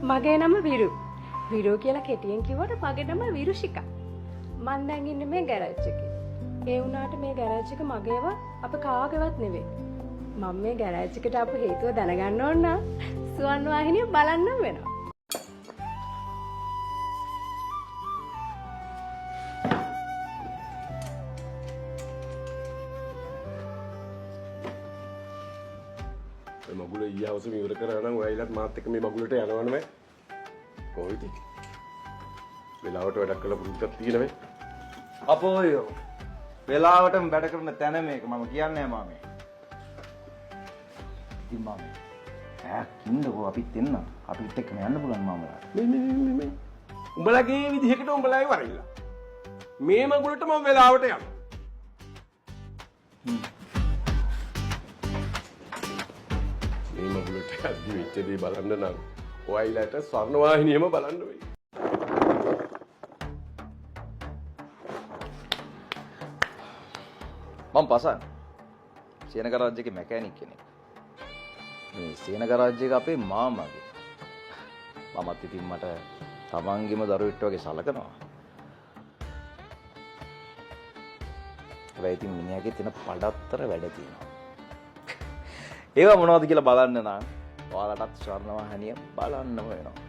මගේ නම විරු. විරු කියලා කෙටියෙන් කිව්වට මගේ නම විරුෂිකා. මම දැන් ඉන්නේ මේ ගෑරේජ් එකේ. ඒ වුණාට මේ ගෑරේජ් එක මගේව අප කාගේවත් නෙවෙයි. මම මේ ගෑරේජ් එකට ආපු හේතුව දැනගන්න ඕන නම් සුවන් වාහිනිය බලන්න වෙනවා. මගුල ඊය හවස ඉවර කරා නම් ඔයයිලත් මාත් එක්ක මේ මගුලට යනවනේ කොහෙද වෙලාවට වැඩක් කරලා පුරුද්දක් තියෙනවේ අපෝයෝ වෙලාවටම වැඩ කරන තැන මේක මම කියන්නේ මාමේ ඉතින් මාමේ කින්දකෝ අපිත් එන්න අපිත් එක්කම යන්න පුළුවන් මාමලා මේ උඹලගේ විදිහකට උඹලයි වරිලා මේ මගුලට මම වෙලාවට යනවා අදි වෙච්චදී බලන්න නම් ඔයයිලට ස්වර්ණ වාහිනියම බලන්න වෙයි. මම පසන් සේන ගරාජ් එකේ මැකැනික් කෙනෙක්. මේ සේන ගරාජ් එක අපේ මාමාගේ. මමත් ඉතින් මට තමන්ගේම දරුවෙක් වගේ සලකනවා. හැබැයි ඉතින් මිනිහාගේ තියෙන පඩත්තර වැඩ තියෙනවා. ඒවා මොනවද කියලා බලන්න නම් ඔයාලටත් ස්වර්ණ වාහිනිය බලන්නම වෙනවා.